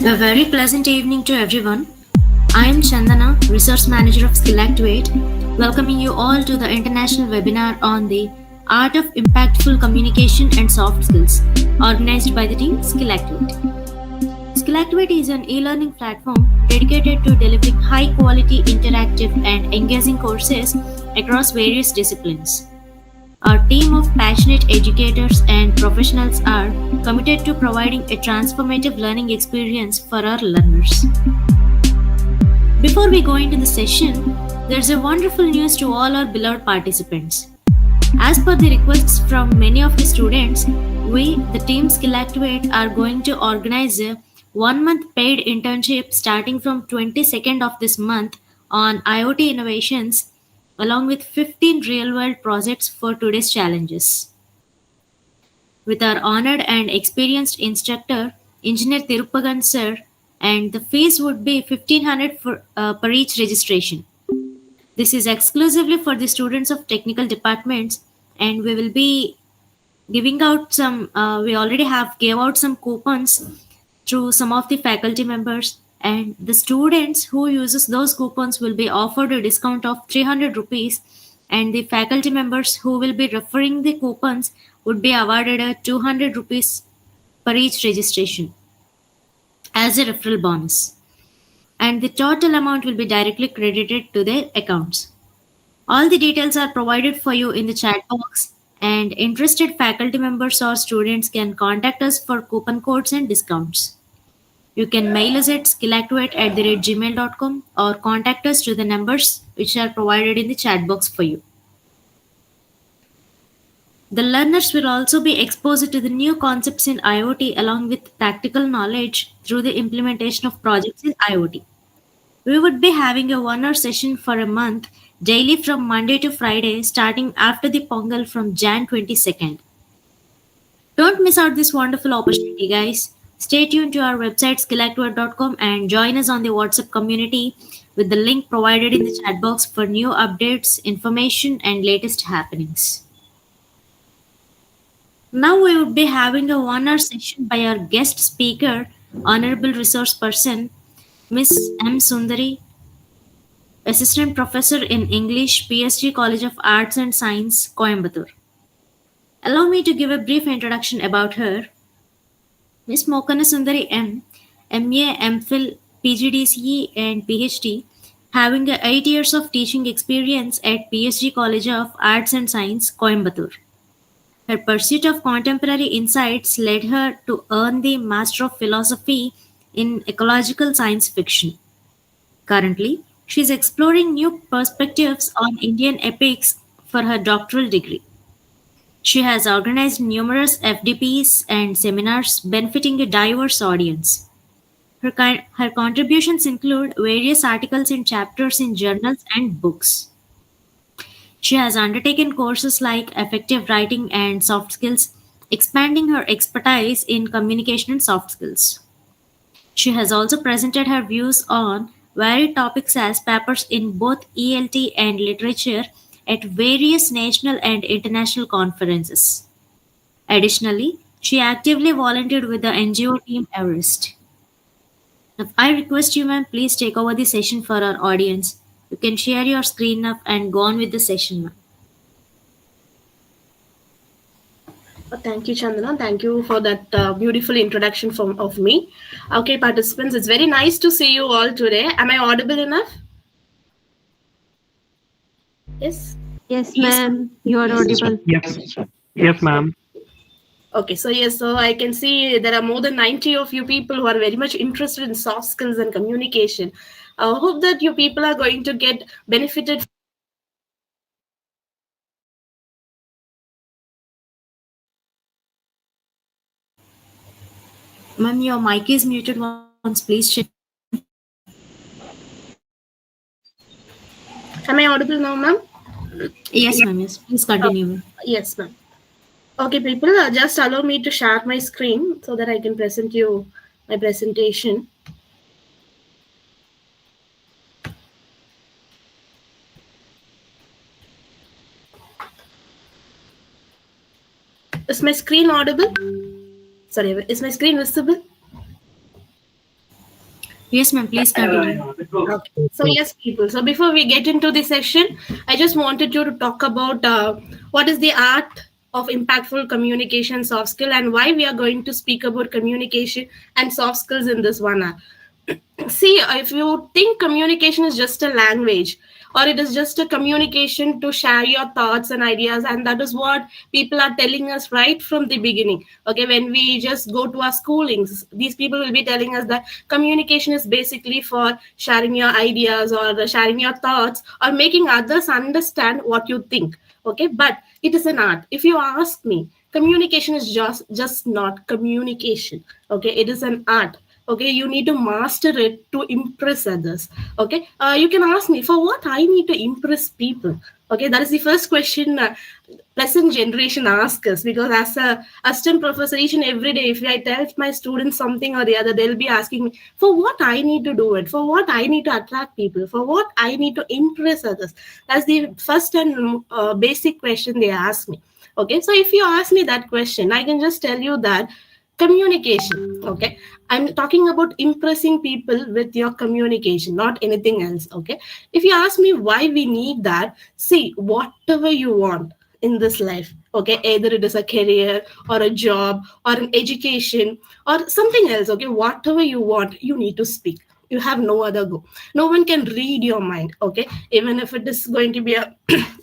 A very pleasant evening to everyone. I am Chandana, Resource Manager of Skill Activate, welcoming you all to the international webinar on the Art of Impactful Communication and Soft Skills, organized by the team Skill Activate. Skill Activate is an e-learning platform dedicated to delivering high-quality, interactive, and engaging courses across various disciplines. Our team of passionate educators and professionals are committed to providing a transformative learning experience for our learners. Before we go into the session, there's a wonderful news to all our beloved participants. As per the requests from many of the students, we, the team Skill Activate, are going to organize a 1 month paid internship starting from 22nd of this month on IoT innovations along with 15 real-world projects for today's challenges. With our honored and experienced instructor, Engineer Tirupagan sir, and the fees would be 1500 per each registration. This is exclusively for the students of technical departments, and we will be giving out some. We already have gave out some coupons through some of the faculty members, and the students who uses those coupons will be offered a discount of 300 rupees, and the faculty members who will be referring the coupons would be awarded a 200 rupees per each registration as a referral bonus, and the total amount will be directly credited to their accounts. All the details are provided for you in the chat box, and interested faculty members or students can contact us for coupon codes and discounts. You can mail us at skillactivate@gmail.com or contact us to the numbers which are provided in the chat box for you. The learners will also be exposed to the new concepts in IoT along with practical knowledge through the implementation of projects in IoT. We would be having a 1 hour session for a month, daily from Monday to Friday, starting after the Pongal from Jan 22nd. Don't miss out this wonderful opportunity, guys. Stay tuned to our website skillactivate.com and join us on the WhatsApp community with the link provided in the chat box for new updates, information, and latest happenings. Now we would be having a 1 hour session by our guest speaker, Honorable Resource Person, Miss M. Sundari, Assistant Professor in English, PSG College of Arts and Science, Coimbatore. Allow me to give a brief introduction about her. Miss Mokana Sundari M, MA, MPhil, PGDCE, and PhD, having 8 years of teaching experience at PSG College of Arts and Science, Coimbatore. Her pursuit of contemporary insights led her to earn the Master of Philosophy in Ecological Science Fiction. Currently, she is exploring new perspectives on Indian epics for her doctoral degree. She has organized numerous FDPs and seminars benefiting a diverse audience. Her contributions include various articles and chapters in journals and books. She has undertaken courses like effective writing and soft skills, expanding her expertise in communication and soft skills. She has also presented her views on varied topics as papers in both ELT and literature at various national and international conferences. Additionally, she actively volunteered with the NGO team Everest. Now, I request you, ma'am, please take over the session for our audience. You can share your screen up and go on with the session, ma'am. Thank you, Chandana. Thank you for that beautiful introduction of me. Okay, participants, it's very nice to see you all today. Am I audible enough? Yes? Yes, ma'am. You are audible. Yes. Yes, ma'am. Okay, so yes, so I can see there are more than 90 of you people who are very much interested in soft skills and communication. I hope that you people are going to get benefited. Ma'am, your mic is muted once, please check. Am I audible now, ma'am? Yes, ma'am, yes. Please continue, ma'am. Yes, ma'am. Okay, people, just allow me to share my screen so that I can present you my presentation. Is my screen audible? Sorry, is my screen visible? Yes, ma'am. Please continue. Okay. So yes, people. So before we get into the session, I just wanted you to talk about what is the art of impactful communication soft skill and why we are going to speak about communication and soft skills in this one hour. See, if you think communication is just a language or it is just a communication to share your thoughts and ideas, and that is what people are telling us right from the beginning. Okay, when we just go to our schoolings, these people will be telling us that communication is basically for sharing your ideas or sharing your thoughts or making others understand what you think. Okay, but it is an art. If you ask me, communication is just not communication. Okay, it is an art. Okay, you need to master it to impress others. Okay, you can ask me for what I need to impress people. Okay, that is the first question present generation asks us, because as a assistant professor, each and every day, if I tell my students something or the other, they'll be asking me for what I need to do it, for what I need to attract people, for what I need to impress others. That's the first and basic question they ask me. Okay, so if you ask me that question, I can just tell you that communication. Okay, I'm talking about impressing people with your communication, not anything else. Okay, if you ask me why we need that, see, whatever you want in this life, okay, either it is a career or a job or an education or something else, okay, whatever you want, you need to speak. You have no other go. No one can read your mind. Okay, even if it is going to be a,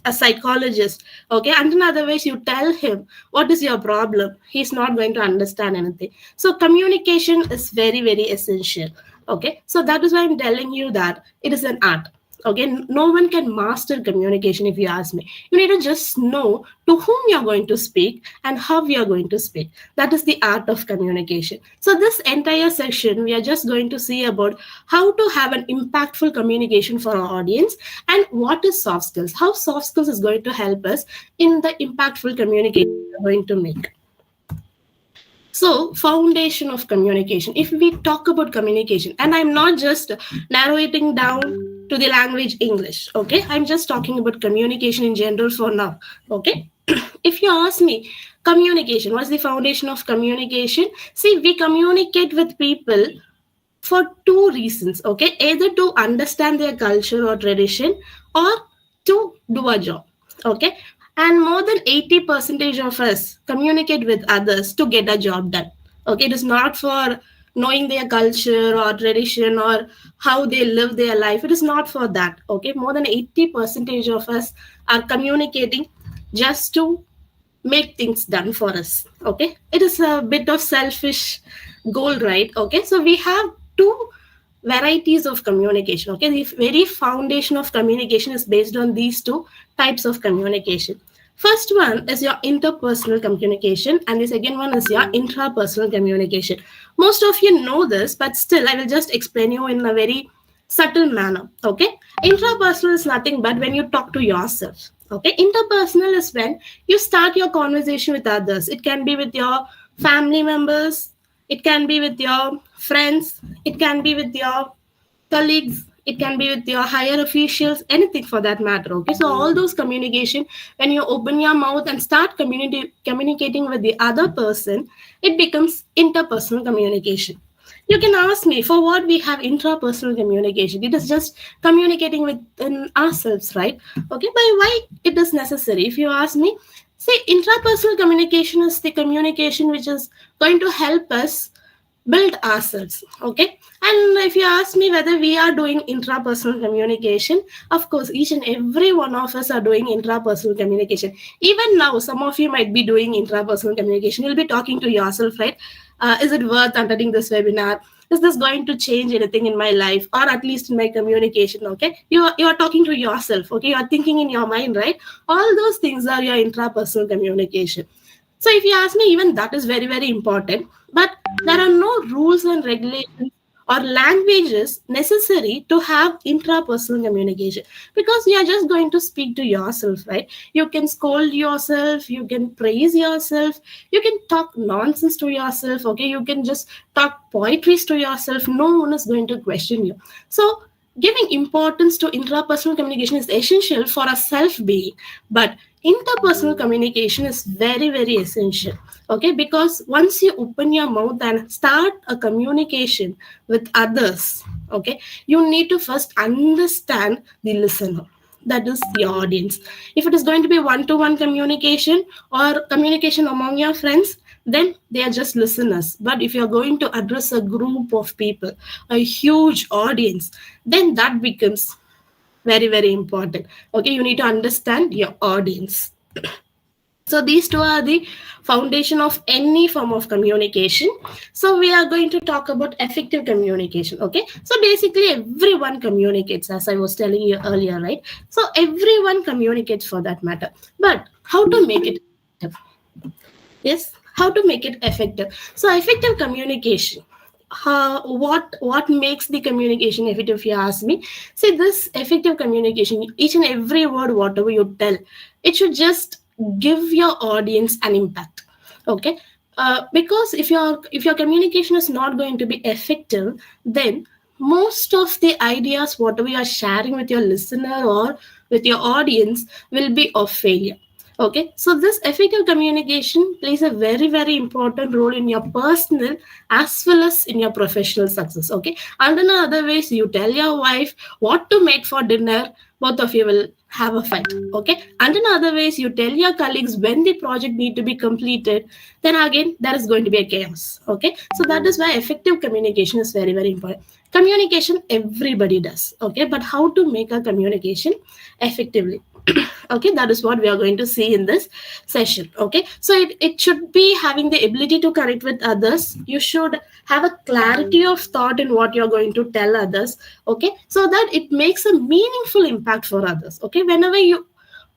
a psychologist, okay, and in other ways you tell him what is your problem, he's not going to understand anything. So communication is very very essential. Okay, so that is why I'm telling you that it is an art. Okay, no one can master communication. If you ask me, you need to just know to whom you're going to speak and how you're going to speak. That is the art of communication. So this entire session we are just going to see about how to have an impactful communication for our audience and what is soft skills, how soft skills is going to help us in the impactful communication we're going to make. So, foundation of communication. If we talk about communication, and I'm not just narrowing down to the language English, okay? I'm just talking about communication in general for now, okay? If you ask me, communication, what's the foundation of communication? See, we communicate with people for two reasons, okay? Either to understand their culture or tradition or to do a job, okay? And more than 80% of us communicate with others to get a job done. Okay, it is not for knowing their culture or tradition or how they live their life. It is not for that. Okay, more than 80% of us are communicating just to make things done for us. Okay, it is a bit of selfish goal, right? Okay, so we have two varieties of communication. Okay, the very foundation of communication is based on these two types of communication. First one is your interpersonal communication, and the second one is your intrapersonal communication. Most of you know this, but still, I will just explain you in a very subtle manner. Okay, intrapersonal is nothing but when you talk to yourself. Okay, interpersonal is when you start your conversation with others. It can be with your family members, it can be with your friends, it can be with your colleagues, it can be with your higher officials, anything for that matter. Okay, so all those communication, when you open your mouth and start communicating with the other person, it becomes interpersonal communication. You can ask me for what we have intrapersonal communication. It is just communicating within ourselves, right? Okay, but why it is necessary? If you ask me, say intrapersonal communication is the communication which is going to help us build ourselves. Okay, and if you ask me whether we are doing intrapersonal communication, of course each and every one of us are doing intrapersonal communication. Even now some of you might be doing intrapersonal communication. You'll be talking to yourself, right? Is it worth attending this webinar? Is this going to change anything in my life or at least in my communication? Okay, you are talking to yourself. Okay, you are thinking in your mind, right? All those things are your intrapersonal communication. So if you ask me, even that is very, very important. But there are no rules and regulations or languages necessary to have intrapersonal communication, because you are just going to speak to yourself, right? You can scold yourself, you can praise yourself, you can talk nonsense to yourself, okay? You can just talk poetries to yourself. No one is going to question you. So giving importance to intrapersonal communication is essential for a self-being, but interpersonal communication is very very essential. Okay, because once you open your mouth and start a communication with others, Okay, you need to first understand the listener, that is your audience. If it is going to be one-to-one communication or communication among your friends, then they are just listeners. But if you're going to address a group of people, a huge audience, then that becomes very, very important. Okay, you need to understand your audience. So these two are the foundation of any form of communication. So we are going to talk about effective communication. Okay, so basically everyone communicates, as I was telling you earlier, right? So everyone communicates for that matter, but how to make it effective? Yes, how to make it effective? So effective communication, what makes the communication effective, if you ask me? See, this effective communication, each and every word whatever you tell, it should just give your audience an impact. Okay, because if your communication is not going to be effective, then most of the ideas whatever you are sharing with your listener or with your audience will be of failure. Okay, so this effective communication plays a very, very important role in your personal as well as in your professional success. Okay, and in other ways, you tell your wife what to make for dinner, both of you will have a fight. Okay, and in other ways, you tell your colleagues when the project need to be completed, then again there is going to be a chaos. Okay, so that is why effective communication is very, very important. Communication everybody does. Okay, but how to make a communication effectively? Okay, that is what we are going to see in this session. Okay, so it should be having the ability to connect with others. You should have a clarity of thought in what you're going to tell others. Okay, so that it makes a meaningful impact for others. Okay, whenever you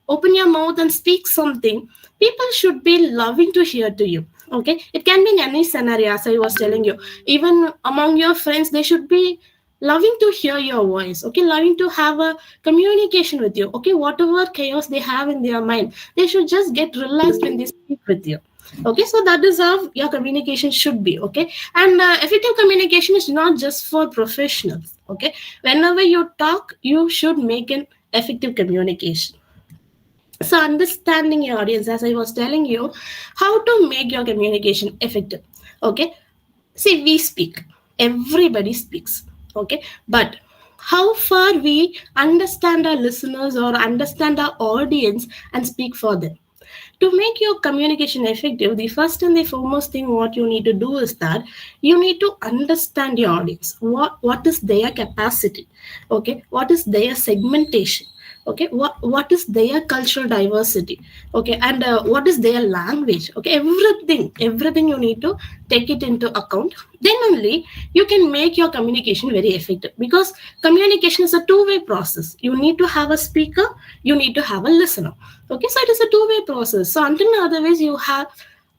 open your mouth and speak something, people should be loving to hear to you. Okay, it can be in any scenario, as I was telling you. Even among your friends, they should be loving to hear your voice. Okay, loving to have a communication with you. Okay, whatever chaos they have in their mind, they should just get relaxed when they speak with you. Okay, so that is how your communication should be. Okay, and effective communication is not just for professionals. Okay, whenever you talk, you should make an effective communication. So understanding your audience, as I was telling you, how to make your communication effective. Okay, see, we speak, everybody speaks. Okay, but how far we understand our listeners or understand our audience and speak for them? To make your communication effective, the first and the foremost thing what you need to do is that you need to understand your audience. What is their capacity? Okay, what is their segmentation? Okay, what is their cultural diversity? Okay, and what is their language? Okay, everything you need to take it into account. Then only you can make your communication very effective, because communication is a two-way process. You need to have a speaker, you need to have a listener. Okay, so it is a two-way process. So until otherwise you have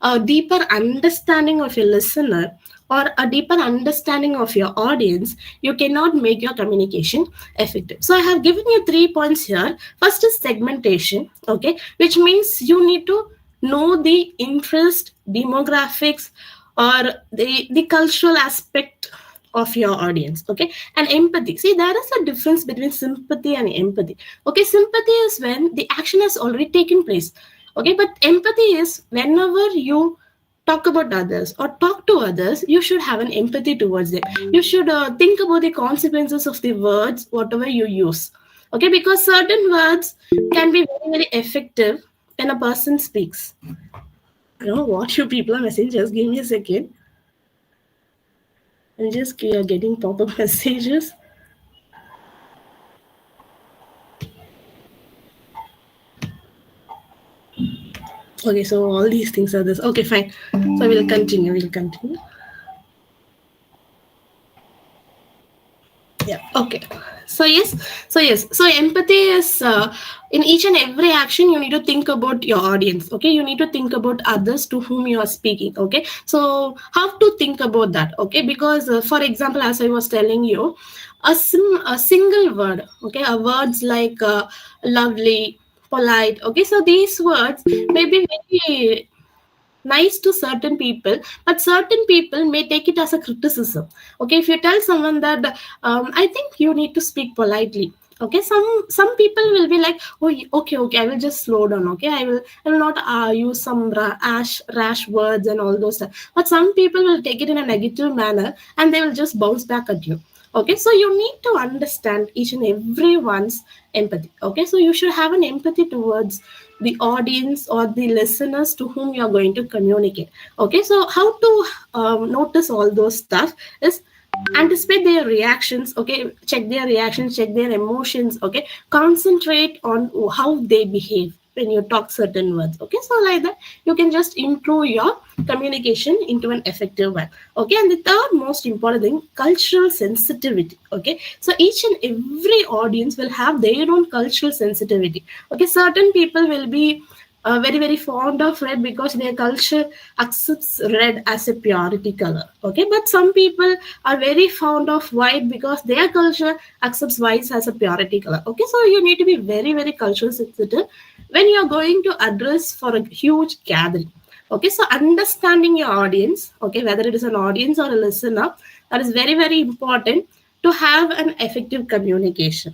a deeper understanding of your listener or a deeper understanding of your audience, you cannot make your communication effective. So I have given you 3 points here. First is segmentation. Okay, which means you need to know the interest, demographics, or the cultural aspect of your audience. Okay, and empathy. See, there is a difference between sympathy and empathy. Okay, sympathy is when the action has already taken place. Okay, but empathy is whenever you talk about others or talk to others, you should have an empathy towards them. You should think about the consequences of the words whatever you use. Okay, because certain words can be very, very effective when a person speaks. I don't know what you people are messaging. Just give me a second. I'm just getting pop-up messages. Okay, so all these things are this. Okay, fine. So we'll continue. Yeah, okay. So empathy is in each and every action you need to think about your audience. Okay, you need to think about others to whom you are speaking. Okay, so how to think about that? Okay, because for example, as I was telling you, a single word, okay, words like lovely, polite. Okay, so these words may be very nice to certain people, but certain people may take it as a criticism. Okay, if you tell someone that I think you need to speak politely, okay, some people will be like, oh, okay, I will just slow down. Okay, I will not use some rash words and all those stuff. But some people will take it in a negative manner and they will just bounce back at you. Okay, so you need to understand each and everyone's empathy. Okay, so you should have an empathy towards the audience or the listeners to whom you are going to communicate. Okay, so how to notice all those stuff is anticipate their reactions. Okay, check their reactions, check their emotions. Okay, concentrate on how they behave when you talk certain words. Okay, so like that you can just improve your communication into an effective one. Okay, and the third most important thing, cultural sensitivity. Okay, so each and every audience will have their own cultural sensitivity. Okay, certain people will be very very fond of red because their culture accepts red as a purity color. Okay, but some people are very fond of white because their culture accepts white as a purity color. Okay, so you need to be very very cultural sensitive when you are going to address for a huge gathering. Okay, so understanding your audience, okay, whether it is an audience or a listener, that is very very important to have an effective communication.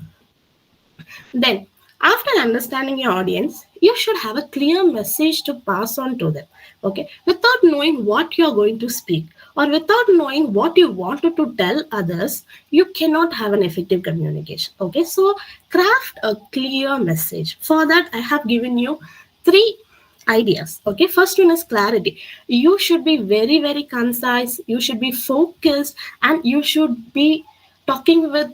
Then, after understanding your audience, you should have a clear message to pass on to them. Okay, without knowing what you're going to speak or without knowing what you wanted to tell others, you cannot have an effective communication. Okay, so craft a clear message. For that, I have given you three ideas. Okay, first one is clarity. You should be very very concise, you should be focused, and you should be talking with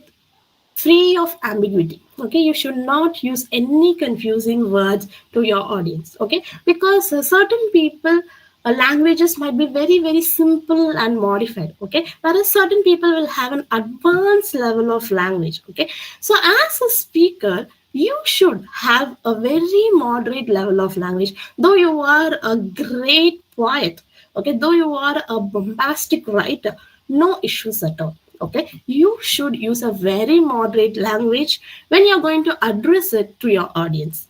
free of ambiguity. Okay, you should not use any confusing words to your audience. Okay, because certain people languages might be very very simple and modified. Okay, whereas certain people will have an advanced level of language. Okay, so as a speaker you should have a very moderate level of language, though you are a great poet. Okay, though you are a bombastic writer, no issues at all. Okay, you should use a very moderate language when you're going to address it to your audience.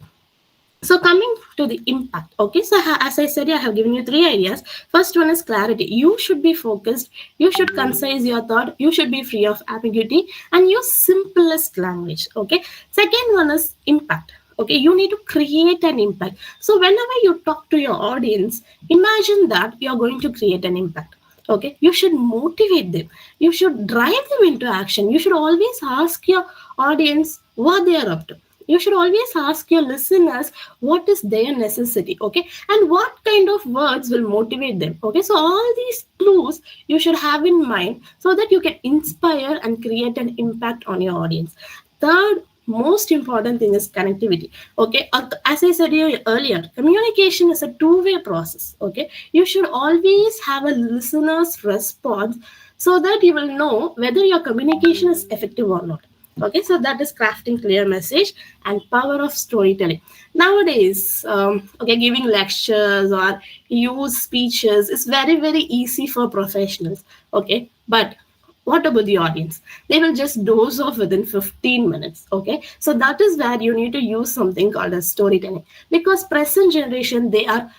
So coming to the impact. Okay, so as I said, I have given you three ideas. First one is clarity. You should be focused, you should concise your thought, you should be free of ambiguity, and use simplest language. Okay, second one is impact. Okay, you need to create an impact. So whenever you talk to your audience, imagine that you're going to create an impact. Okay, you should motivate them, you should drive them into action. You should always ask your audience what they are up to. You should always ask your listeners what is their necessity. Okay, and what kind of words will motivate them. Okay, so all these clues you should have in mind so that you can inspire and create an impact on your audience. Third most important thing is connectivity. Okay, as I said earlier, communication is a two-way process. Okay, you should always have a listener's response so that you will know whether your communication is effective or not. Okay, so that is crafting clear message and power of storytelling. Nowadays, okay, giving lectures or use speeches is very very easy for professionals. Okay, but what about the audience? They will just doze off within 15 minutes. Okay, so that is where you need to use something called as storytelling, because present generation, they are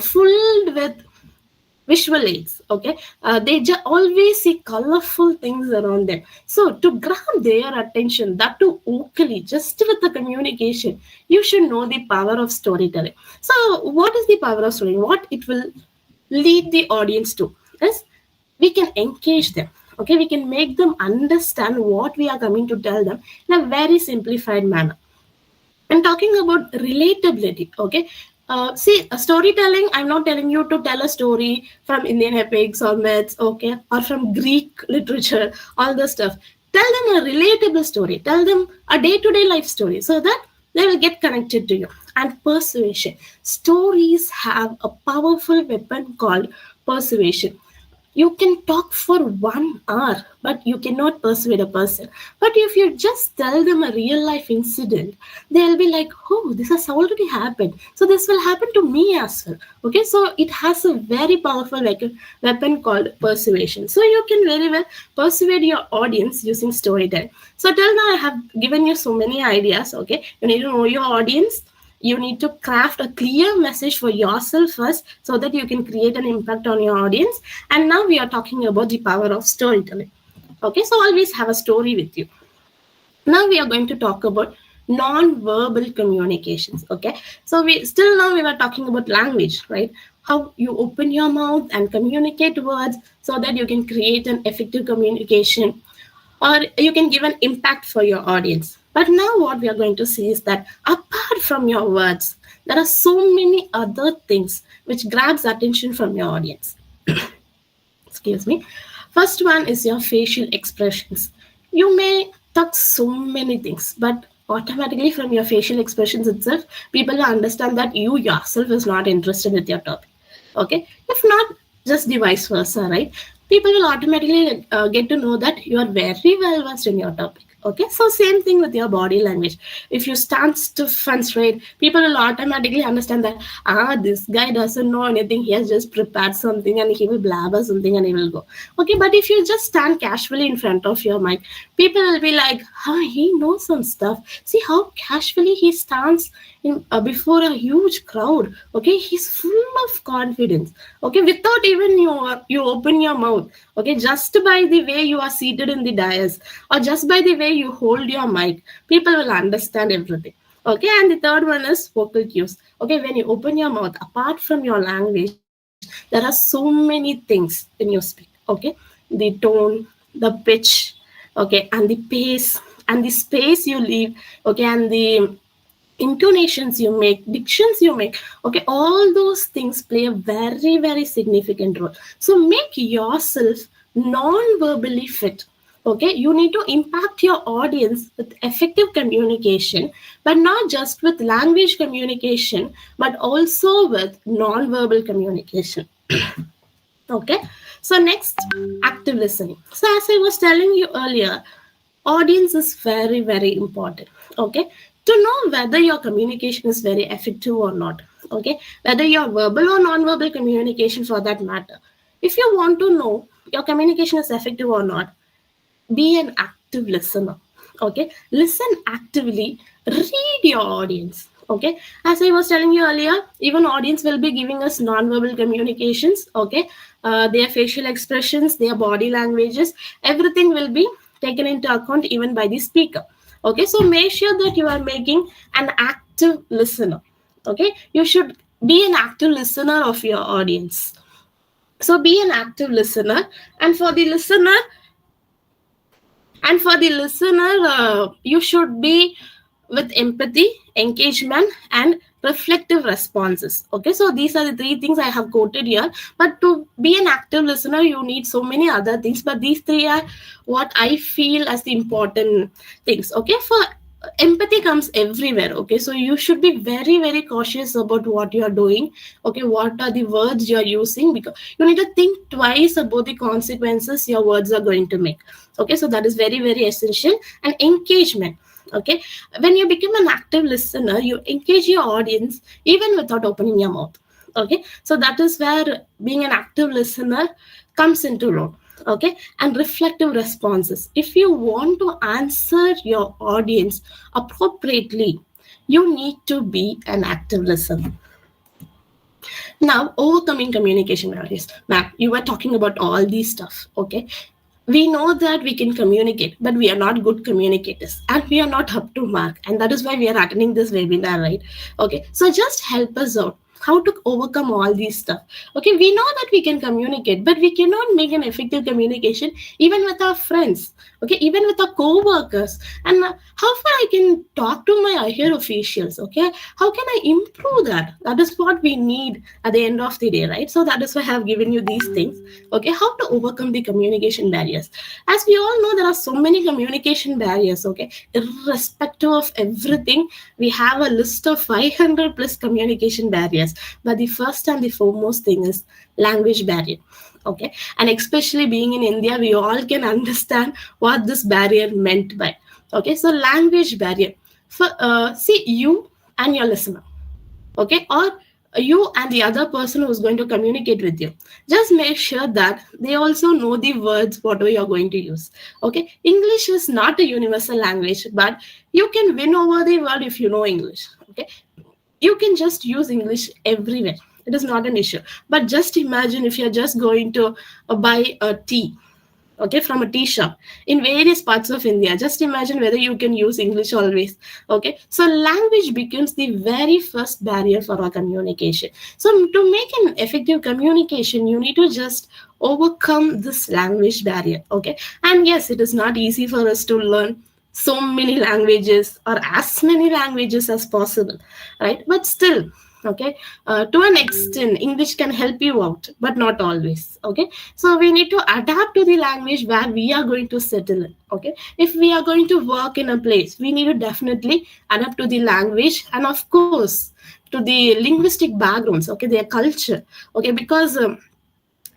filled with visual aids. Okay, they always see colorful things around them. So to grab their attention, that too vocally, just with the communication, you should know the power of storytelling. So what is the power of storytelling? What it will lead the audience to is we can engage them. Okay, we can make them understand what we are coming to tell them in a very simplified manner. And talking about relatability. Okay, see, storytelling, I'm not telling you to tell a story from Indian epics or myths, okay, or from Greek literature, all the stuff. Tell them a relatable story, tell them a day-to-day life story so that they will get connected to you. And persuasion, stories have a powerful weapon called persuasion. You can talk for 1 hour, but you cannot persuade a person. But if you just tell them a real life incident, they'll be like, oh, this has already happened, so this will happen to me as well. Okay, so it has a very powerful weapon called persuasion. So you can very well persuade your audience using storytelling. So till now I have given you so many ideas. Okay, you need to know your audience, you need to craft a clear message for yourself first so that you can create an impact on your audience. And now we are talking about the power of storytelling. Okay, so always have a story with you. Now we are going to talk about non-verbal communications. Okay, so we were talking about language, right? How you open your mouth and communicate words so that you can create an effective communication. or you can give an impact for your audience. But now what we are going to see is that apart from your words, there are so many other things which grabs attention from your audience. Excuse me. First one is your facial expressions. You may talk so many things, but automatically from your facial expressions itself, people will understand that you yourself is not interested with your topic. Okay, if not, just the vice versa, right? People will automatically get to know that you are very well versed in your topic. Okay, so same thing with your body language. If you stand stiff and straight, people will automatically understand that this guy doesn't know anything. He has just prepared something and he will blabber something and he will go. Okay, but if you just stand casually in front of your mic, people will be like, he knows some stuff. See how casually he stands before a huge crowd. Okay, he's full of confidence. Okay, without even you open your mouth. Okay, just by the way you are seated in the dais, or just by the way you hold your mic, people will understand everything. Okay, and the third one is vocal cues. Okay, when you open your mouth, apart from your language, there are so many things when you speak. Okay, the tone, the pitch, okay, and the pace and the space you leave, okay, and the intonations you make, dictions you make, okay, all those things play a very, very significant role. So make yourself non-verbally fit. Okay, you need to impact your audience with effective communication, but not just with language communication, but also with non-verbal communication. Okay, so next, active listening. So as I was telling you earlier, audience is very, very important. Okay, to know whether your communication is very effective or not. Okay, whether you're verbal or non-verbal communication for that matter. If you want to know your communication is effective or not, be an active listener. Okay, listen actively, read your audience. Okay, as I was telling you earlier, even audience will be giving us non-verbal communications. Okay, their facial expressions, their body languages, everything will be taken into account even by the speaker. Okay, so make sure that you are making an active listener. Okay, you should be an active listener of your audience. So be an active listener, and for the listener, you should be with empathy, engagement, and reflective responses. Okay, so these are the three things I have quoted here. But to be an active listener, you need so many other things. But these three are what I feel as the important things. Okay, for empathy comes everywhere. Okay, so you should be very, very cautious about what you are doing. Okay, what are the words you are using, because you need to think twice about the consequences your words are going to make. Okay, so that is very, very essential. And engagement. Okay, when you become an active listener, you engage your audience even without opening your mouth. Okay, so that is where being an active listener comes into role. Okay, and reflective responses. If you want to answer your audience appropriately, you need to be an active listener. Now, overcoming communication barriers. Ma'am, you were talking about all these stuff. Okay, we know that we can communicate, but we are not good communicators and we are not up to mark. And that is why we are attending this webinar, right? Okay, so just help us out. How to overcome all these stuff. Okay, we know that we can communicate, but we cannot make an effective communication even with our friends. Okay, even with our co-workers. And how far I can talk to my higher officials. Okay, how can I improve that? That is what we need at the end of the day, right? So that is why I have given you these things. Okay, how to overcome the communication barriers. As we all know, there are so many communication barriers. Okay, irrespective of everything, we have a list of 500 plus communication barriers. But the first and the foremost thing is language barrier. Okay, and especially being in India, we all can understand what this barrier meant by. Okay, so language barrier. For see, you and your listener. Okay, or you and the other person who's going to communicate with you, just make sure that they also know the words whatever you're going to use. Okay, English is not a universal language, but you can win over the world if you know English. Okay, you can just use English everywhere. It is not an issue. But just imagine if you're just going to buy a tea. okay, from a tea shop in various parts of India. Just imagine whether you can use English always. Okay, so language becomes the very first barrier for our communication. So to make an effective communication, you need to just overcome this language barrier. Okay, and yes, it is not easy for us to learn so many languages or as many languages as possible, right? But still, okay, to an extent English can help you out, but not always. Okay, so we need to adapt to the language where we are going to settle in. Okay, if we are going to work in a place, we need to definitely adapt to the language, and of course to the linguistic backgrounds, okay, their culture. Okay, because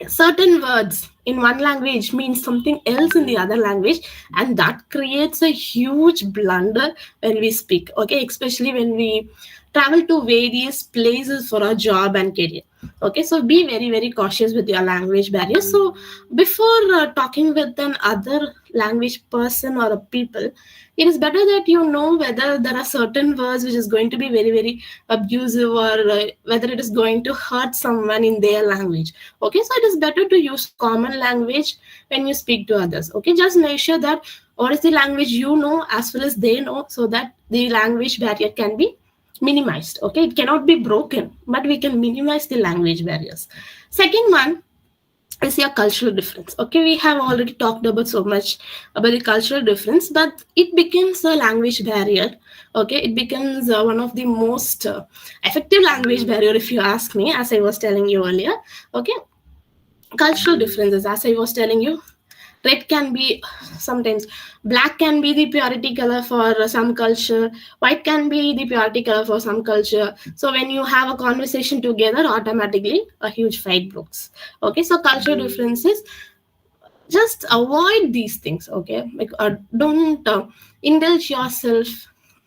certain words in one language means something else in the other language, and that creates a huge blunder when we speak. Okay, especially when we travel to various places for our job and career. Okay, so be very very cautious with your language barriers. So before talking with an other language person or a people, it is better that you know whether there are certain words which is going to be very very abusive, or whether it is going to hurt someone in their language. Okay, so it is better to use common language when you speak to others. Okay, just make sure that what is the language you know as well as they know, so that the language barrier can be minimized. Okay, it cannot be broken, but we can minimize the language barriers. Second one is your cultural difference. Okay, we have already talked about so much about the cultural difference, but it becomes a language barrier. Okay, it becomes one of the most effective language barrier, if you ask me, as I was telling you earlier. Okay, cultural differences, as I was telling you, red can be sometimes, black can be the purity color for some culture, white can be the purity color for some culture. So when you have a conversation together, automatically a huge fight breaks. Okay, so cultural differences, just avoid these things. Okay, like don't indulge yourself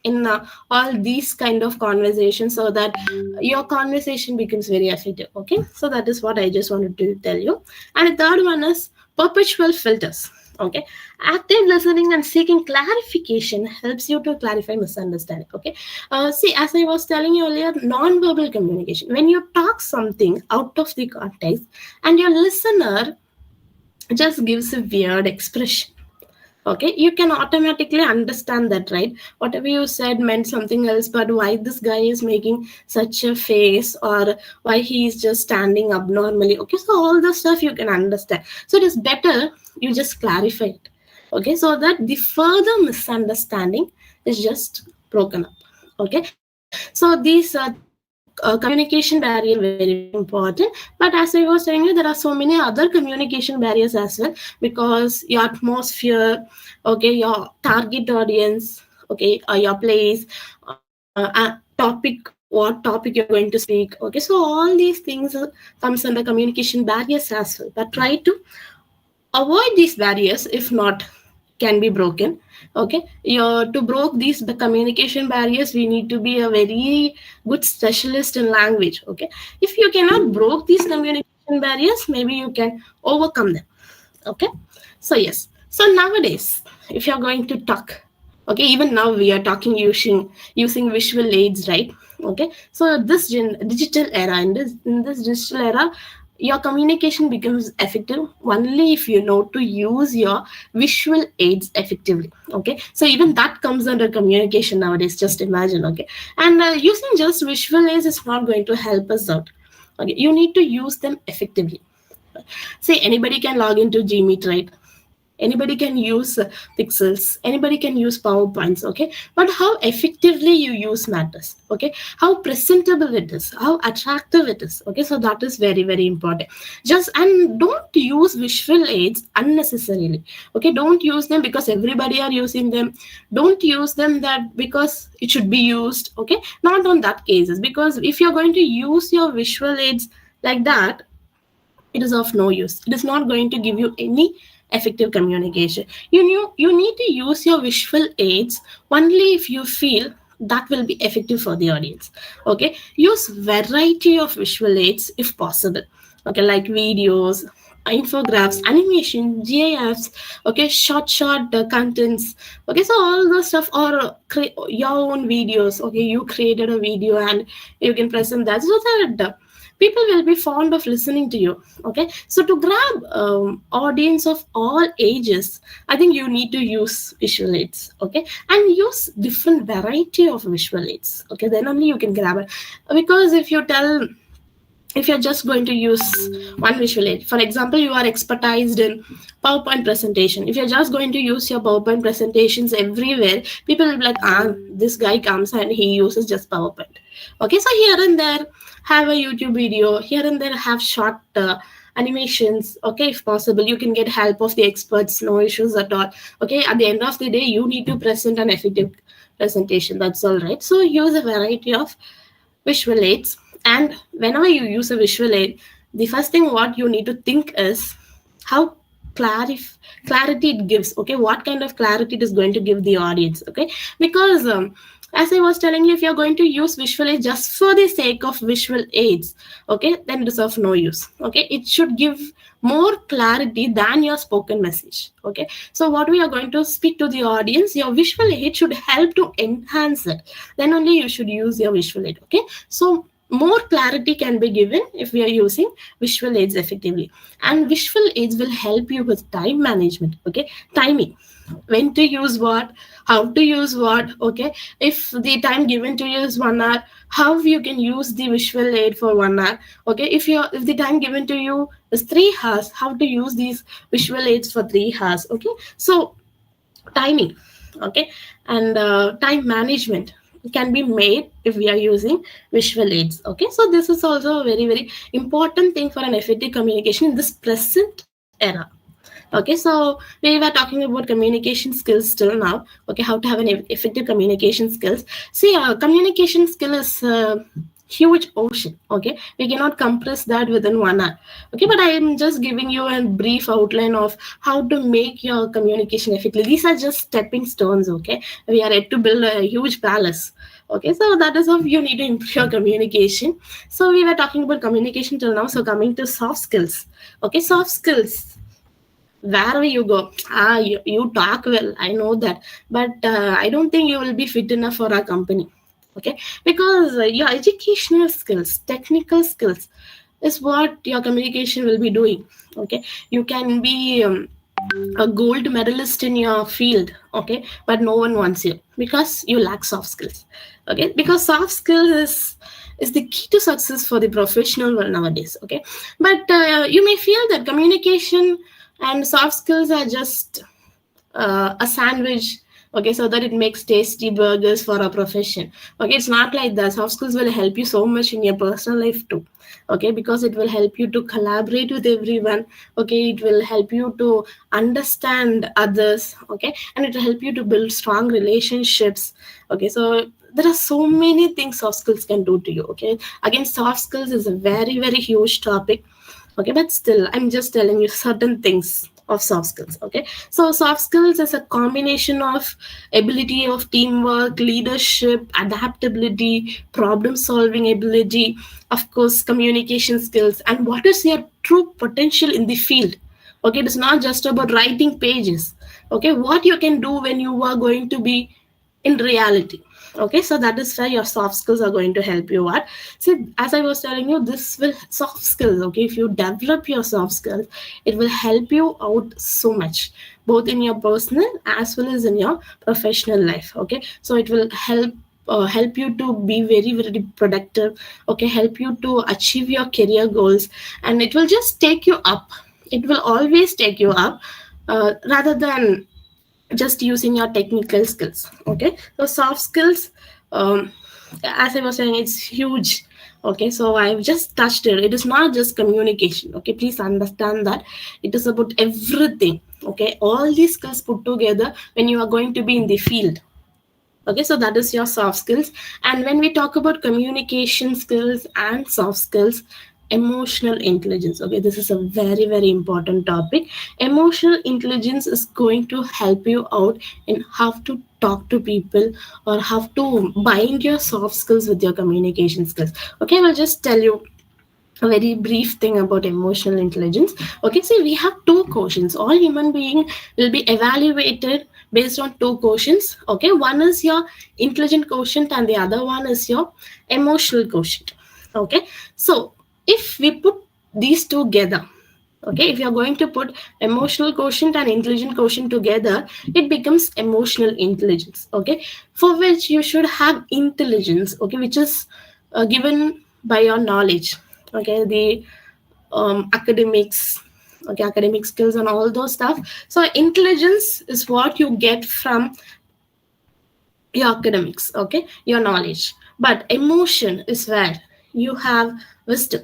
in all these kind of conversations, so that your conversation becomes very effective. Okay, so that is what I just wanted to tell you. And the third one is perpetual filters. Okay, active listening and seeking clarification helps you to clarify misunderstanding. Okay, see, as I was telling you earlier, non-verbal communication, when you talk something out of the context and your listener just gives a weird expression, okay, you can automatically understand that, right? Whatever you said meant something else, but why this guy is making such a face, or why he is just standing abnormally. Okay, so all the stuff you can understand, so it is better you just clarify it. Okay, so that the further misunderstanding is just broken up. Okay, so these communication barrier very important. But as I was telling you, there are so many other communication barriers as well, because your atmosphere, okay, your target audience, okay, your place, topic, what topic you're going to speak. Okay, so all these things comes under communication barriers as well, but try to avoid these barriers. If not, can be broken. Okay, to broke these communication barriers, we need to be a very good specialist in language. Okay, if you cannot broke these communication barriers, maybe you can overcome them. Okay, so yes, so nowadays if you're going to talk, okay, even now we are talking using visual aids, right? Okay, so this digital era, in this digital era, your communication becomes effective only if you know to use your visual aids effectively. Okay, so even that comes under communication nowadays, just imagine. Okay, and using just visual aids is not going to help us out. Okay, you need to use them effectively. Say anybody can log into Gmeet, right? Anybody can use pixels, anybody can use PowerPoints. Okay, but how effectively you use matters. Okay, how presentable it is, how attractive it is. Okay, so that is very very important. Just, and don't use visual aids unnecessarily. Okay, don't use them because everybody are using them. Don't use them that because it should be used. Okay, not on that cases, because if you're going to use your visual aids like that, it is of no use. It is not going to give you any effective communication. You need to use your visual aids only if you feel that will be effective for the audience. Okay, use variety of visual aids if possible. Okay, like videos, infographics, animation, GIFs, okay, short contents, okay, so all those stuff, or your own videos, okay, you created a video and you can present that so that people will be fond of listening to you. Okay, so to grab audience of all ages, I think you need to use visual aids, okay, and use different variety of visual aids, okay, then only you can grab it. Because if you're just going to use one visual aid, for example, you are expertised in PowerPoint presentation, if you're just going to use your PowerPoint presentations everywhere, people will be like, this guy comes and he uses just PowerPoint. Okay, so here and there have a YouTube video, here and there have short animations, okay, if possible you can get help of the experts, no issues at all. Okay, at the end of the day you need to present an effective presentation, that's all right. So use a variety of visual aids, and whenever you use a visual aid, the first thing what you need to think is how clarity it gives, okay, what kind of clarity it is going to give the audience, okay, because as I was telling you, if you're going to use visual aids just for the sake of visual aids, okay, then it is of no use. Okay, it should give more clarity than your spoken message. Okay, so what we are going to speak to the audience, your visual aid should help to enhance it, then only you should use your visual aid. Okay, so more clarity can be given if we are using visual aids effectively, and visual aids will help you with time management. Okay, timing, when to use what, how to use what. Okay, if the time given to you is 1 hour, how you can use the visual aid for 1 hour. Okay, if the time given to you is 3 hours, how to use these visual aids for 3 hours. Okay, so timing, okay, and time management can be made if we are using visual aids. Okay, so this is also a very important thing for an effective communication in this present era. Okay, so we were talking about communication skills till now. Okay, how to have an effective communication skills. See, communication skill is huge ocean. Okay, we cannot compress that within 1 hour. Okay, but I am just giving you a brief outline of how to make your communication effective. These are just stepping stones. Okay, we are yet to build a huge palace. Okay, so that is how you need to improve your communication. So we were talking about communication till now, so coming to soft skills. Okay, soft skills, wherever you go, you talk well, I know that, but I don't think you will be fit enough for our company. Okay, because your educational skills, technical skills is what your communication will be doing. Okay, you can be a gold medalist in your field, okay, but no one wants you because you lack soft skills. Okay, because soft skills is the key to success for the professional world nowadays. Okay, but you may feel that communication and soft skills are just a sandwich, okay, so that it makes tasty burgers for a profession. Okay, it's not like that. Soft skills will help you so much in your personal life too. Okay, because it will help you to collaborate with everyone. Okay, it will help you to understand others. Okay, and it will help you to build strong relationships. Okay, so there are so many things soft skills can do to you. Okay, again, soft skills is a very huge topic. Okay, but still I'm just telling you certain things of soft skills. Okay, so soft skills is a combination of ability of teamwork, leadership, adaptability, problem solving ability, of course communication skills, and what is your true potential in the field. Okay, it's not just about writing pages. Okay, what you can do when you are going to be in reality. Okay, so that is where your soft skills are going to help you out. See, as I was telling you, this will soft skills. Okay, if you develop your soft skills, it will help you out so much, both in your personal as well as in your professional life. Okay, so it will help you to be very productive. Okay, help you to achieve your career goals, and it will just take you up. It will always take you up, rather than just using your technical skills. Okay, so soft skills, as I was saying, it's huge. Okay, so I've just touched it. It is not just communication. Okay, please understand that it is about everything. Okay, all these skills put together when you are going to be in the field. Okay, so that is your soft skills. And when we talk about communication skills and soft skills, emotional intelligence, okay, this is a very important topic. Emotional intelligence is going to help you out in how to talk to people, or how to bind your soft skills with your communication skills. Okay, I'll just tell you a very brief thing about emotional intelligence. Okay, so we have two quotients. All human being will be evaluated based on two quotients. Okay, one is your intelligent quotient and the other one is your emotional quotient. Okay, so if we put these two together, okay, if you're going to put emotional quotient and intelligent quotient together, it becomes emotional intelligence. Okay, for which you should have intelligence, okay, which is given by your knowledge, okay, the academics, okay, academic skills and all those stuff. So intelligence is what you get from your academics, okay, your knowledge. But emotion is where you have wisdom.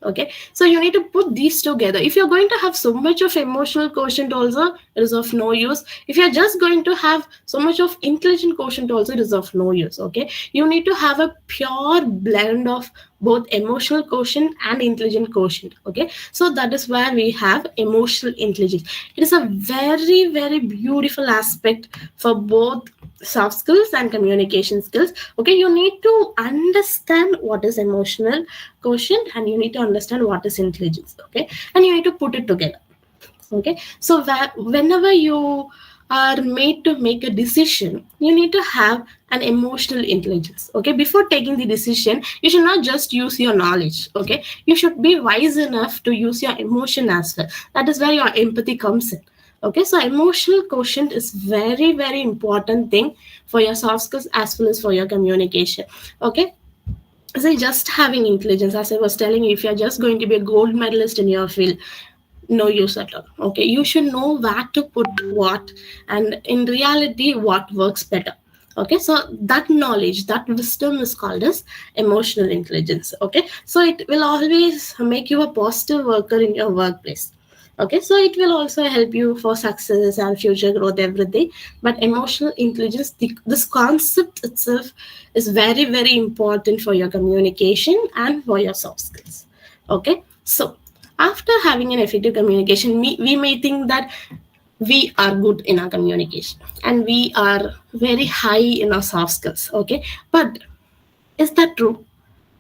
Okay, so you need to put these together. If you're going to have so much of emotional quotient also, it is of no use. If you're just going to have so much of intelligent quotient also, it is of no use. Okay, you need to have a pure blend of both emotional quotient and intelligent quotient. Okay, so that is where we have emotional intelligence. It is a very, very beautiful aspect for both soft skills and communication skills. Okay, you need to understand what is emotional quotient and you need to understand what is intelligence. Okay, and you need to put it together. Okay, so whenever you are made to make a decision, you need to have an emotional intelligence. Okay, before taking the decision, you should not just use your knowledge. Okay, you should be wise enough to use your emotion as well. That is where your empathy comes in. Okay, so emotional quotient is very, very important thing for your soft skills as well as for your communication. Okay, so just having intelligence, as I was telling you, if you're just going to be a gold medalist in your field, no use at all. Okay, you should know where to put what, and in reality what works better. Okay, so that knowledge, that wisdom is called as emotional intelligence. Okay, so it will always make you a positive worker in your workplace. Okay, so it will also help you for success and future growth, everything. But emotional intelligence, this concept itself is very, very important for your communication and for your soft skills. Okay, so after having an effective communication, we may think that we are good in our communication and we are very high in our soft skills. Okay, but is that true?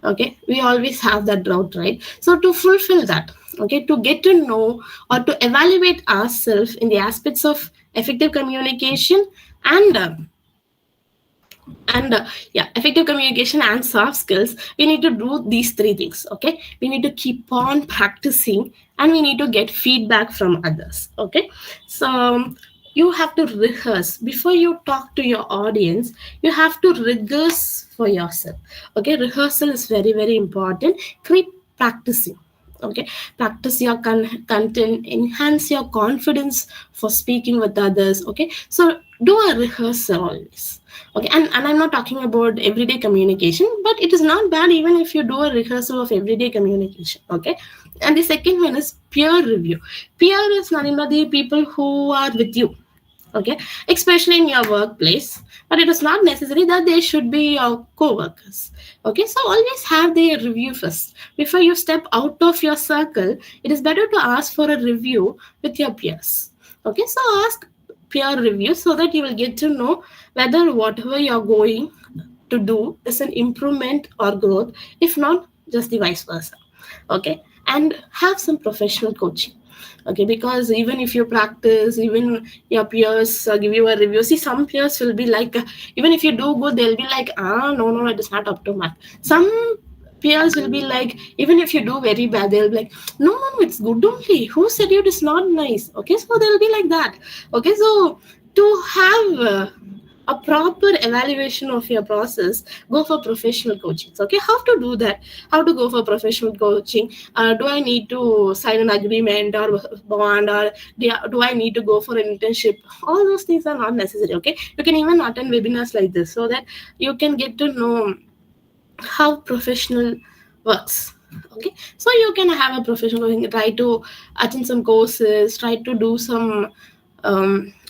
Okay, we always have that doubt, right? So to fulfill that, okay, to get to know or to evaluate ourselves in the aspects of effective communication and yeah, effective communication and soft skills, we need to do these three things. Okay, we need to keep on practicing and we need to get feedback from others. Okay, so you have to rehearse before you talk to your audience. You have to rehearse for yourself. Okay, rehearsal is very, very important. Keep practicing. Okay, practice your content, enhance your confidence for speaking with others. Okay, so do a rehearsal always. Okay, and I'm not talking about everyday communication, but it is not bad even if you do a rehearsal of everyday communication. Okay, and the second one is peer review. Peer is nothing but the people who are with you. Okay, especially in your workplace, but it is not necessary that they should be your co-workers. Okay, so always have their review first before you step out of your circle. It is better to ask for a review with your peers. Okay, so ask peer review so that you will get to know whether whatever you're going to do is an improvement or growth. If not, just the vice versa. Okay, and have some professional coaching. Okay, because even if you practice, even your peers give you a review. See, some peers will be like, even if you do good, they'll be like, no, it is not up to mark. Some peers will be like, even if you do very bad, they'll be like, no, it's good only. Who said it is not nice? Okay, so they'll be like that. Okay, so to have a proper evaluation of your process, go for professional coaching. Okay, how to do that? How to go for professional coaching? Do I need to sign an agreement or bond, or do I need to go for an internship? All those things are not necessary. Okay, you can even attend webinars like this so that you can get to know how professional works. Okay, so you can have a professional, try to attend some courses, try to do some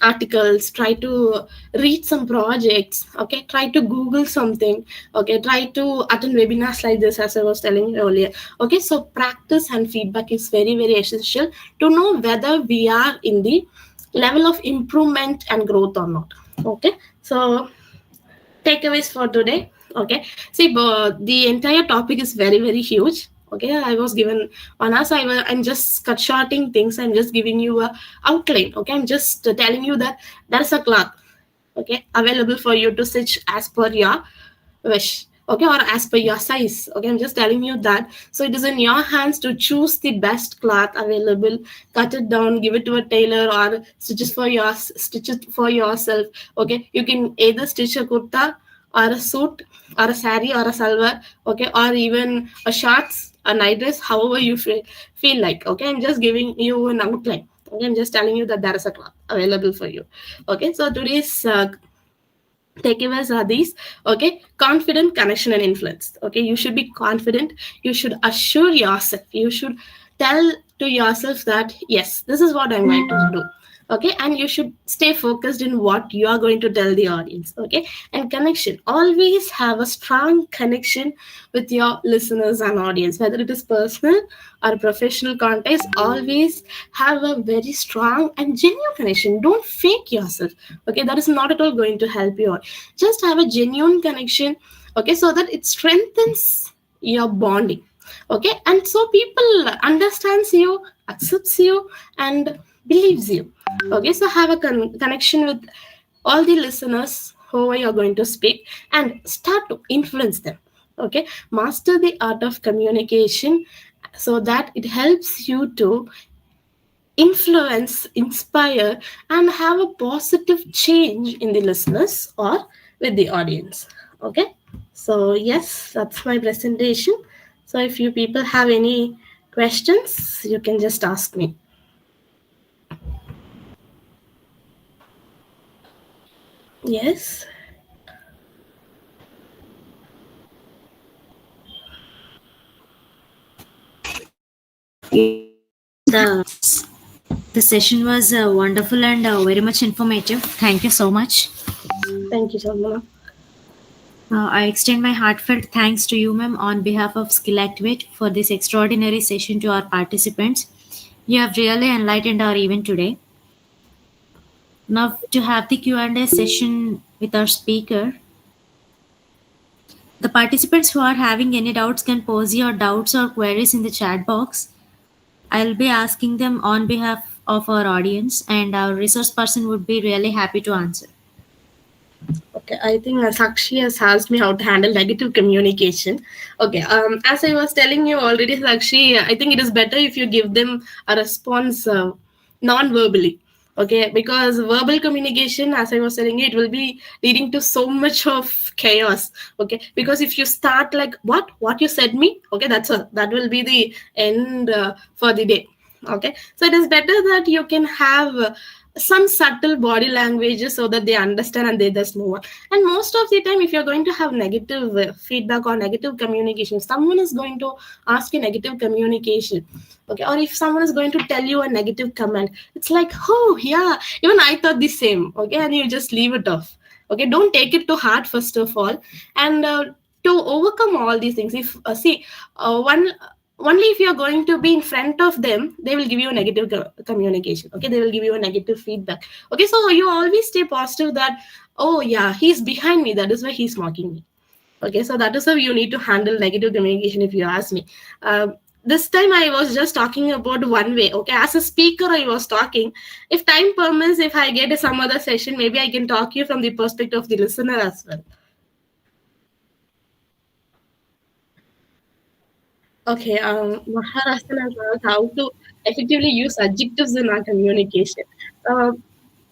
articles, try to read some projects. Okay, try to google something. Okay, try to attend webinars like this, as I was telling you earlier. Okay, so practice and feedback is very, very essential to know whether we are in the level of improvement and growth or not. Okay, so takeaways for today. Okay, see, the entire topic is very, very huge. Okay, I was given 1 hour, so I'm just cut shorting things. I'm just giving you a outline. Okay, I'm just telling you that there's a cloth, okay, available for you to stitch as per your wish, okay, or as per your size. Okay, I'm just telling you that. So it is in your hands to choose the best cloth available, cut it down, give it to a tailor, or stitch it for yourself. Okay, you can either stitch a kurta or a suit or a sari or a salwar, okay, or even a shorts, a night dress, however you feel like. Okay, I'm just giving you an outline. Okay, I'm just telling you that there is a cloth available for you. Okay, so today's takeaways are these. Okay, confident, connection, and influence. Okay, you should be confident. You should assure yourself. You should tell to yourself that yes, this is what I'm going to do. Okay, and you should stay focused in what you are going to tell the audience. Okay, and connection, always have a strong connection with your listeners and audience, whether it is personal or professional context. Always have a very strong and genuine connection. Don't fake yourself. Okay, that is not at all going to help you out. Just have a genuine connection. Okay, so that it strengthens your bonding. Okay, and so people understands you, accepts you, and believes you. Okay, so have a connection with all the listeners who you're going to speak and start to influence them. Okay, master the art of communication so that it helps you to influence, inspire, and have a positive change in the listeners or with the audience. Okay, so yes, that's my presentation. So if you people have any questions, you can just ask me. Yes. The session was wonderful and very much informative. Thank you so much. Thank you, Chandana. I extend my heartfelt thanks to you, ma'am, on behalf of Skill Activate for this extraordinary session to our participants. You have really enlightened our event today. Now, to have the Q&A session with our speaker, the participants who are having any doubts can pose your doubts or queries in the chat box. I'll be asking them on behalf of our audience, and our resource person would be really happy to answer. Okay, I think Sakshi has asked me how to handle negative communication. Okay, as I was telling you already, Sakshi, I think it is better if you give them a response non-verbally. Okay, because verbal communication, as I was telling you, it will be leading to so much of chaos. Okay, because if you start like what you said me, okay, that will be the end for the day. Okay, so it is better that you can have some subtle body languages so that they understand and they just move on. And most of the time, if you're going to have negative feedback or negative communication, someone is going to ask you negative communication. Okay, or if someone is going to tell you a negative comment, it's like, oh yeah, even I thought the same. Okay, and you just leave it off. Okay, don't take it to heart first of all. And to overcome all these things, if see one only if you're going to be in front of them, they will give you a negative communication. Okay, they will give you a negative feedback. Okay, so you always stay positive that, oh yeah, he's behind me, that is why he's mocking me. Okay, so that is how you need to handle negative communication, if you ask me. This time I was just talking about one way. Okay, as a speaker I was talking. If time permits, if I get some other session, maybe I can talk you from the perspective of the listener as well. Okay, Maharashtra has how to effectively use adjectives in our communication. Uh,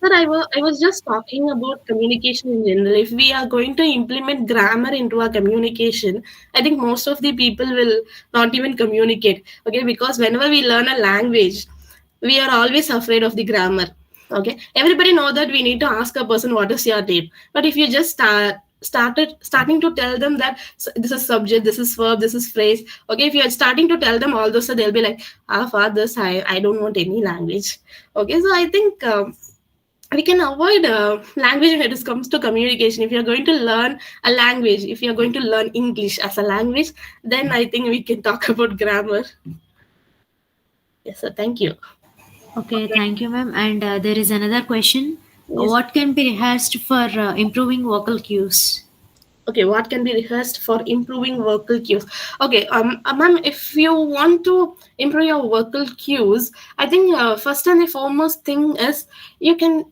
but I was just talking about communication in general. If we are going to implement grammar into our communication, I think most of the people will not even communicate. Okay, because whenever we learn a language, we are always afraid of the grammar. Okay, everybody know that we need to ask a person what is your name, but if you just starting to tell them that this is subject, this is verb, this is phrase. Okay, if you're starting to tell them all those, so they'll be like, ah, for this I don't want any language. Okay, so I think we can avoid language when it comes to communication. If you're going to learn a language, if you're going to learn English as a language, then I think we can talk about grammar. Yes, sir, thank you. Okay, thank you, ma'am. And there is another question. Yes. What can be rehearsed for improving vocal cues? Okay, what can be rehearsed for improving vocal cues? Okay, ma'am, if you want to improve your vocal cues, I think first and the foremost thing is you can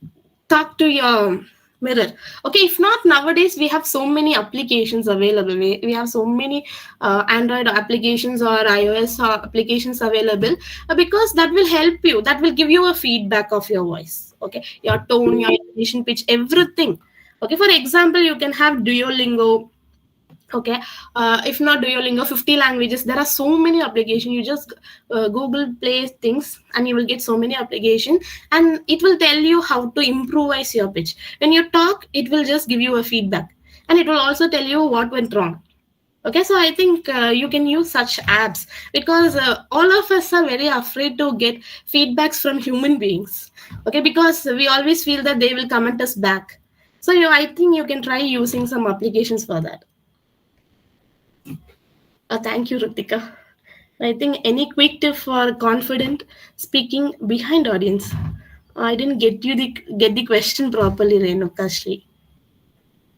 talk to your mirror. Okay, if not, nowadays we have so many applications available. We have so many Android applications or iOS applications available, because that will help you. That will give you a feedback of your voice. Okay, your tone, your intonation, pitch, everything. Okay, for example, you can have Duolingo. Okay, if not Duolingo, 50 languages. There are so many applications. You just Google Play things, and you will get so many applications, and it will tell you how to improvise your pitch. When you talk, it will just give you a feedback, and it will also tell you what went wrong. Okay, so I think you can use such apps, because all of us are very afraid to get feedbacks from human beings. Okay, because we always feel that they will comment us back. So I think you can try using some applications for that. Thank you, Ritika. I think any quick tip for confident speaking behind audience? I didn't get the question properly, Renuka Shri.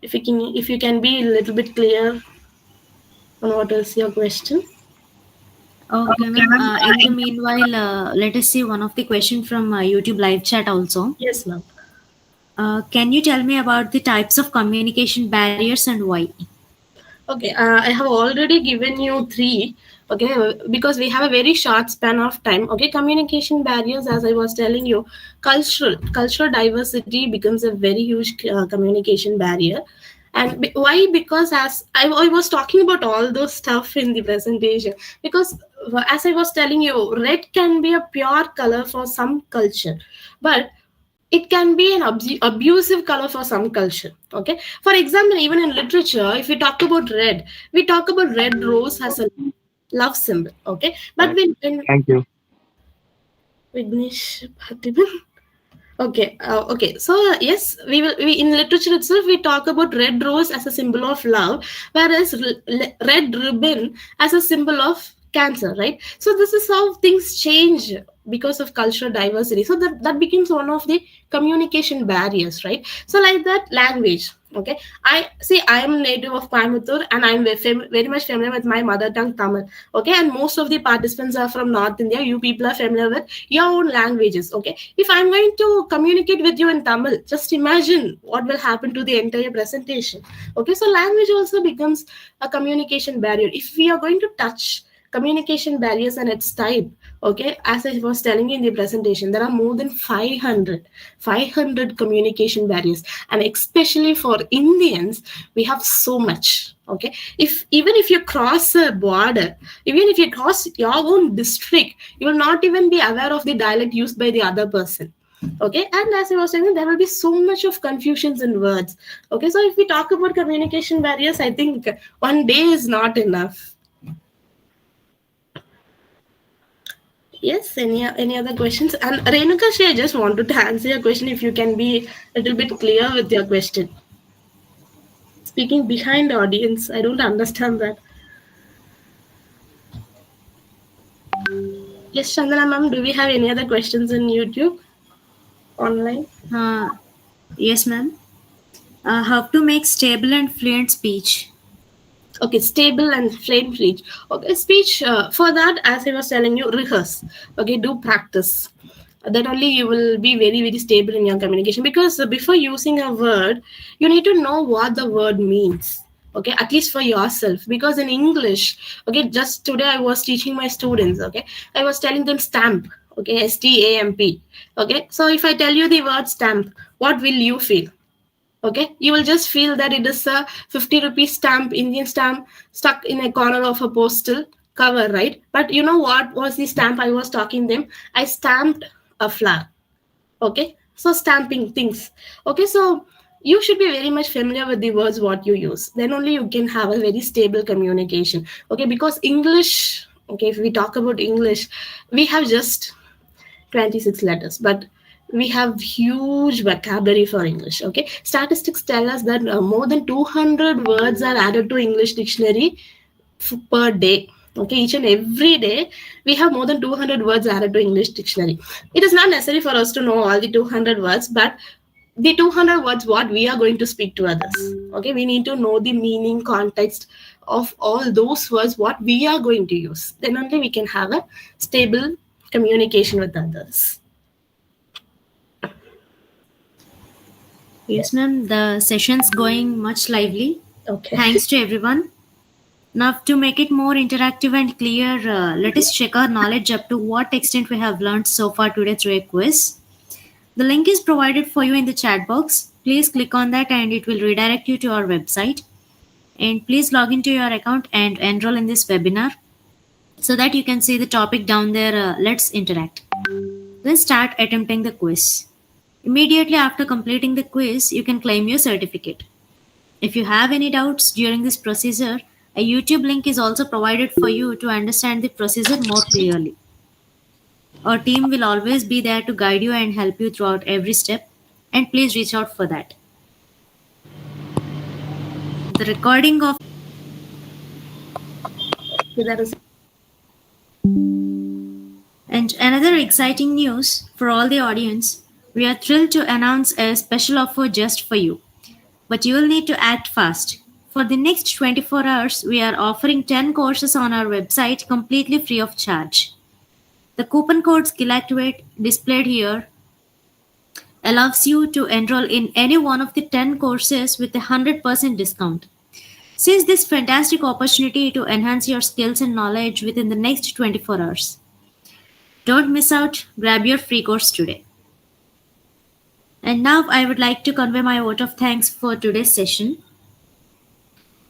If you can be a little bit clear on what is your question. Okay, ma'am. In the meanwhile, let us see one of the question from YouTube live chat also. Yes, ma'am. Can you tell me about the types of communication barriers and why? Okay, I have already given you three. Okay, because we have a very short span of time. Okay, communication barriers, as I was telling you, cultural diversity becomes a very huge communication barrier. And why? Because I was talking about all those stuff in the presentation. Because as I was telling you, red can be a pure color for some culture, but it can be an abusive color for some culture. Okay, for example, even in literature, if we talk about red, we talk about red rose as a love symbol. Okay, but when Thank you. Vignesh Bhattiban. Okay, okay. So yes, we in literature itself we talk about red rose as a symbol of love, whereas red ribbon as a symbol of cancer, right? So this is how things change because of cultural diversity. So that becomes one of the communication barriers, right? So like that, language. Okay, I am native of Coimbatore, and I'm very much familiar with my mother tongue Tamil. Okay, and most of the participants are from North India. You people are familiar with your own languages. Okay, if I'm going to communicate with you in Tamil, just imagine what will happen to the entire presentation. Okay, so language also becomes a communication barrier. If we are going to touch communication barriers and its type, okay, as I was telling you in the presentation, there are more than 500 communication barriers, and especially for Indians, we have so much. Okay, if even if you cross a border, even if you cross your own district, you will not even be aware of the dialect used by the other person. Okay, and as I was saying, there will be so much of confusions in words. Okay, so if we talk about communication barriers, I think one day is not enough. Yes, any other questions? And Renuka Shri, I just wanted to answer your question, if you can be a little bit clear with your question. Speaking behind audience, I don't understand that. Yes, Chandana ma'am, do we have any other questions in YouTube online? Uh, yes, ma'am. How to make stable and fluent speech? Okay, stable and frame speech. Okay, speech, for that, as I was telling you, rehearse. Okay, do practice. That only you will be very, very stable in your communication, because before using a word, you need to know what the word means. Okay, at least for yourself, because in English, okay, just today I was teaching my students. Okay, I was telling them stamp. Okay, STAMP. Okay, so if I tell you the word stamp, what will you feel? Okay, you will just feel that it is a 50 rupee stamp, Indian stamp, stuck in a corner of a postal cover, right? But you know what was the stamp I was talking them? I stamped a flower. Okay, so stamping things. Okay, so you should be very much familiar with the words what you use, then only you can have a very stable communication. Okay, because English, okay, if we talk about English, we have just 26 letters, but we have huge vocabulary for English. Okay, statistics tell us that more than 200 words are added to English dictionary per day. Okay, each and every day we have more than 200 words added to English dictionary. It is not necessary for us to know all the 200 words, but the 200 words what we are going to speak to others. Okay, we need to know the meaning, context of all those words what we are going to use. Then only we can have a stable communication with others. Yes, ma'am. The session's going much lively. Okay. Thanks to everyone. Now, to make it more interactive and clear, let us check our knowledge up to what extent we have learned so far today through a quiz. The link is provided for you in the chat box. Please click on that and it will redirect you to our website. And please log into your account and enroll in this webinar so that you can see the topic down there. Let's interact. Let's start attempting the quiz. Immediately after completing the quiz, you can claim your certificate. If you have any doubts during this procedure, a YouTube link is also provided for you to understand the procedure more clearly. Our team will always be there to guide you and help you throughout every step, and please reach out for that. The recording of That is and another exciting news for all the audience, we are thrilled to announce a special offer just for you. But you will need to act fast. For the next 24 hours, we are offering 10 courses on our website completely free of charge. The coupon code SkillActivate displayed here allows you to enroll in any one of the 10 courses with a 100% discount. Seize this fantastic opportunity to enhance your skills and knowledge within the next 24 hours. Don't miss out, grab your free course today. And now I would like to convey my vote of thanks for today's session.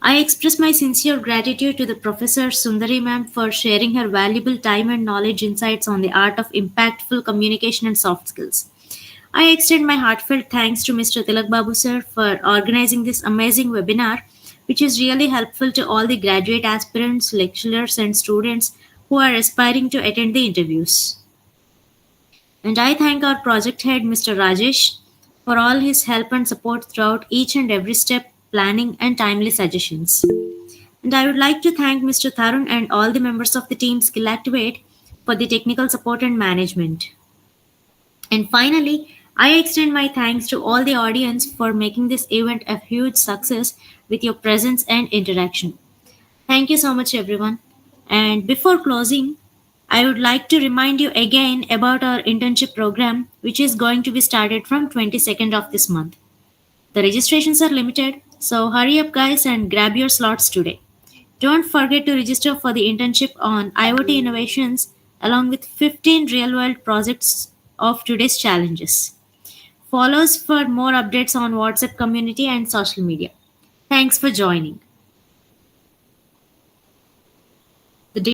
I express my sincere gratitude to the Professor Sundari ma'am for sharing her valuable time and knowledge insights on the art of impactful communication and soft skills. I extend my heartfelt thanks to Mr. Tilak Babu sir for organizing this amazing webinar, which is really helpful to all the graduate aspirants, lecturers, and students who are aspiring to attend the interviews. And I thank our project head, Mr. Rajesh, for all his help and support throughout each and every step, planning, and timely suggestions. And I would like to thank Mr. Tarun and all the members of the team Skill Activate for the technical support and management. And finally, I extend my thanks to all the audience for making this event a huge success with your presence and interaction. Thank you so much, everyone. And before closing, I would like to remind you again about our internship program, which is going to be started from 22nd of this month. The registrations are limited, so hurry up, guys, and grab your slots today. Don't forget to register for the internship on IoT innovations along with 15 real world projects of today's challenges. Follow us for more updates on WhatsApp community and social media. Thanks for joining.